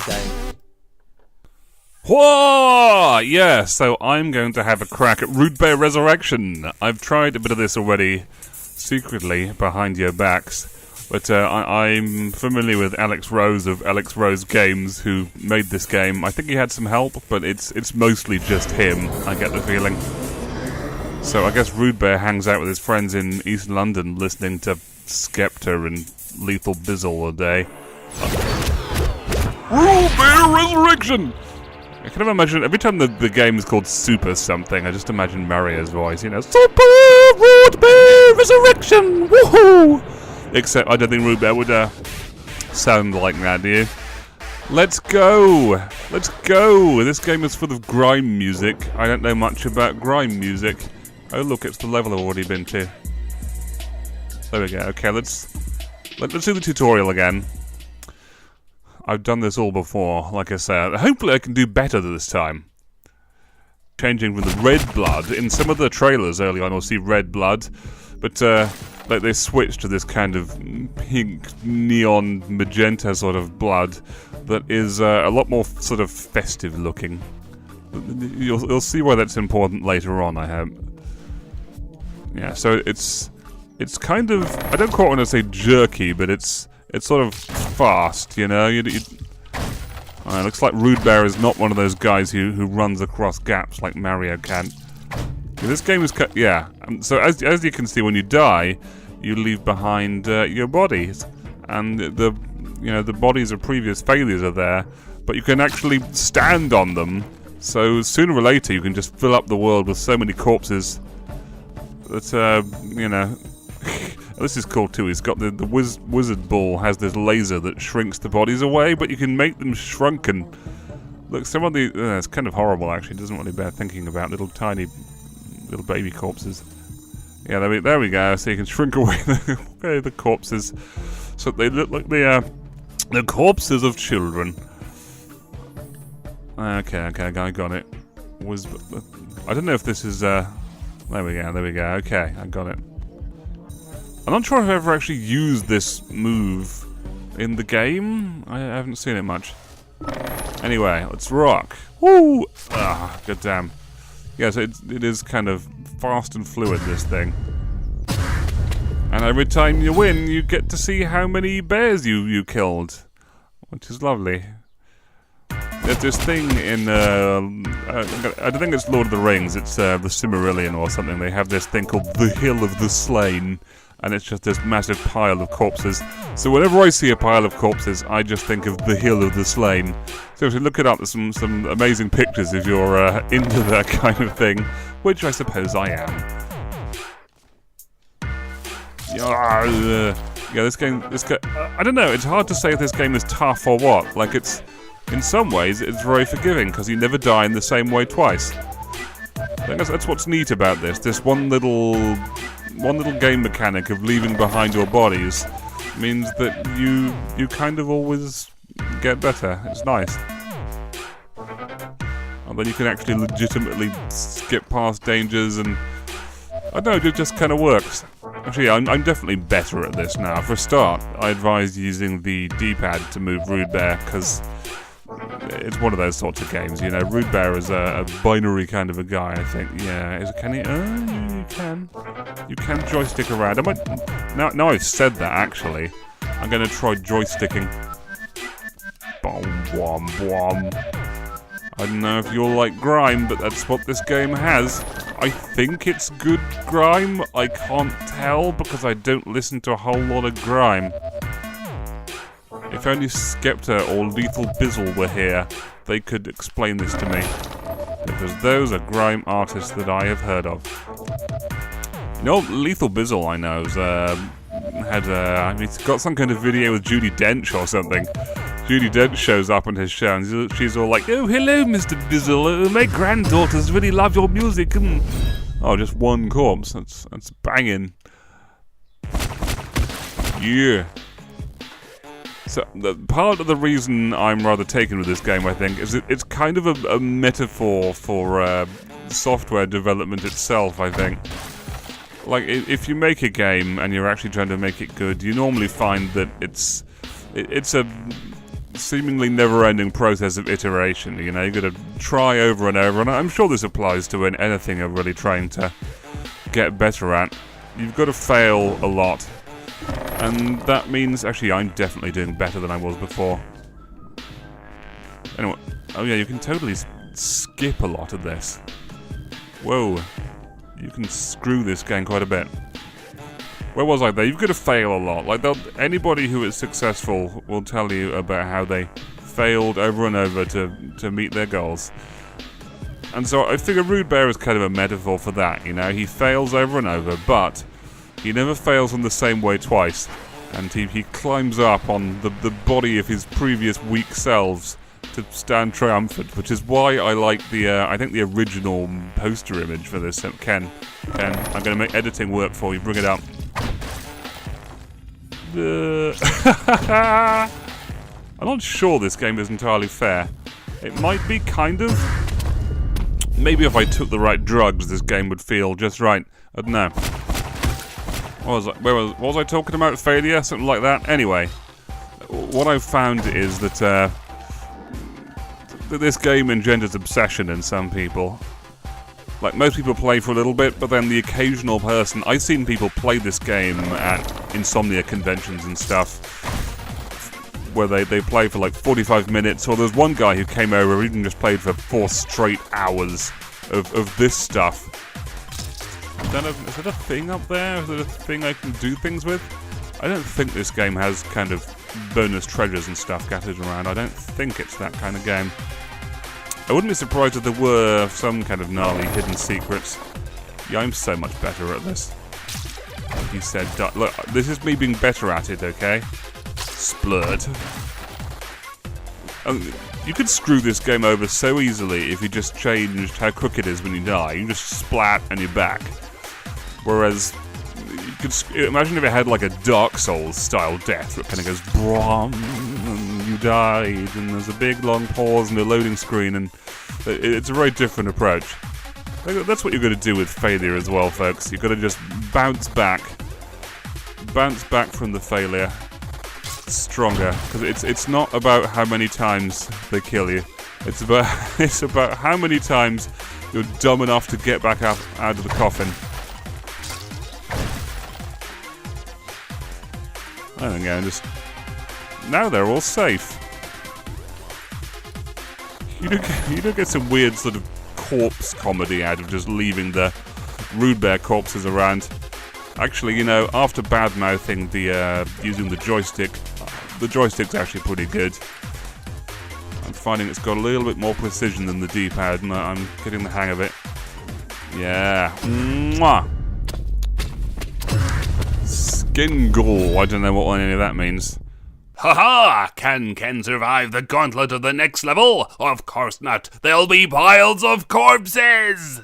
game. Whoa! Yeah, so I'm going to have a crack at Root Bear Resurrection. I've tried a bit of this already, secretly, behind your backs. But I'm familiar with Alex Rose of Alex Rose Games, who made this game. I think he had some help, but it's mostly just him, I get the feeling. So I guess Root Bear hangs out with his friends in East London, listening to Skepta and Lethal Bizzle all day. Root Bear Resurrection! I can imagine, every time the game is called Super something, I just imagine Mario's voice, you know, Super Root Bear Resurrection! Woohoo! Except I don't think Root Bear would sound like that, do you? Let's go! Let's go! This game is full of grime music. I don't know much about grime music. Oh look, it's the level I've already been to. There we go. Okay, let's do the tutorial again. I've done this all before, like I said. Hopefully I can do better this time. Changing from the red blood. In some of the trailers early on, you'll see red blood. But, like they switched to this kind of pink, neon, magenta sort of blood that is a lot more sort of festive looking. You'll see why that's important later on, I hope. Yeah, so it's kind of, I don't quite want to say jerky, but it's sort of fast, you know. It looks like Root Bear is not one of those guys who runs across gaps like Mario can. This game is so as you can see, when you die, you leave behind your bodies, and the bodies of previous failures are there, but you can actually stand on them. So sooner or later, you can just fill up the world with so many corpses that this is cool too. He's got the wizard ball has this laser that shrinks the bodies away, but you can make them shrunken. Look, some of the it's kind of horrible actually. It doesn't really bear thinking about little tiny baby corpses. Yeah, there we go. So you can shrink away the corpses, so they look like the corpses of children. Okay, I got it. I don't know if this is there we go. Okay, I got it. I'm not sure if I've ever actually used this move in the game. I haven't seen it much. Anyway, let's rock. Woo! Ah, good damn. Yeah, so it is kind of fast and fluid, this thing. And every time you win, you get to see how many bears you killed, which is lovely. There's this thing in, I don't think it's Lord of the Rings, it's the Silmarillion or something. They have this thing called the Hill of the Slain, and it's just this massive pile of corpses. So whenever I see a pile of corpses, I just think of the Hill of the Slain. So if you look it up, there's some amazing pictures if you're into that kind of thing, which I suppose I am. Yeah, this game, I don't know, it's hard to say if this game is tough or what. Like, in some ways, it's very forgiving, because you never die in the same way twice. I think that's what's neat about this one little game mechanic of leaving behind your bodies means that you kind of always get better. It's nice. And then you can actually legitimately skip past dangers, and I don't know, it just kind of works. Actually, I'm definitely better at this now. For a start, I advise using the D-pad to move Root Bear, because it's one of those sorts of games, you know. Root Bear is a binary kind of a guy, I think. Yeah, can he? You can joystick around. Now I've said that, actually, I'm going to try joysticking. Bom, bom, bom. I don't know if you'll like grime, but that's what this game has. I think it's good grime. I can't tell because I don't listen to a whole lot of grime. If only Skepta or Lethal Bizzle were here, they could explain this to me. Because those are grime artists that I have heard of. You know, Lethal Bizzle, I know, he's got some kind of video with Judi Dench or something. Judi Dench shows up on his show and she's all like, "Oh, hello, Mr. Bizzle. My granddaughters really love your music." And oh, just one corpse. That's banging. Yeah. So, part of the reason I'm rather taken with this game, I think, is it's kind of a metaphor for software development itself, I think. Like, if you make a game and you're actually trying to make it good, you normally find that it's a seemingly never-ending process of iteration. You know, you got to try over and over, and I'm sure this applies to anything you're really trying to get better at. You've got to fail a lot, and that means actually I'm definitely doing better than I was before. Anyway, oh yeah, you can totally skip a lot of this. Whoa, you can screw this game quite a bit. Where was I there? You've got to fail a lot. Like, anybody who is successful will tell you about how they failed over and over to meet their goals. And so I figure Rude Bear is kind of a metaphor for that, you know? He fails over and over, but he never fails in the same way twice. And he climbs up on the body of his previous weak selves to stand triumphant, which is why I like I think the original poster image for this. Ken, I'm going to make editing work for you. Bring it up. I'm not sure this game is entirely fair. It might be, kind of. Maybe if I took the right drugs, this game would feel just right. I don't know. What was I talking about? Failure? Something like that? Anyway, what I've found is that this game engenders obsession in some people. Like, most people play for a little bit, but then the occasional person... I've seen people play this game at Insomnia conventions and stuff, where they play for like 45 minutes, or there's one guy who came over who even just played for 4 straight hours of this stuff. Is that a thing up there? Is that a thing I can do things with? I don't think this game has kind of bonus treasures and stuff scattered around. I don't think it's that kind of game. I wouldn't be surprised if there were some kind of gnarly hidden secrets. Yeah, I'm so much better at this. He said, look, this is me being better at it, okay? Splurt. You could screw this game over so easily if you just changed how quick it is when you die. You just splat and you're back. Whereas, you could imagine if it had like a Dark Souls style death, where it kind of goes brom, and you died, and there's a big long pause and a loading screen, and it's a very different approach. That's what you're going to do with failure as well, folks. You've got to just bounce back from the failure stronger, because it's not about how many times they kill you. It's about how many times you're dumb enough to get back up out of the coffin. I don't know, now they're all safe. You don't get some weird sort of corpse comedy out of just leaving the Rude Bear corpses around. Actually, you know, after bad-mouthing using the joystick's actually pretty good. I'm finding it's got a little bit more precision than the D-pad, and I'm getting the hang of it. Yeah. Mwah! Skin Gore. I don't know what any of that means. Haha! Can Ken survive the gauntlet of the next level? Of course not. There'll be piles of corpses!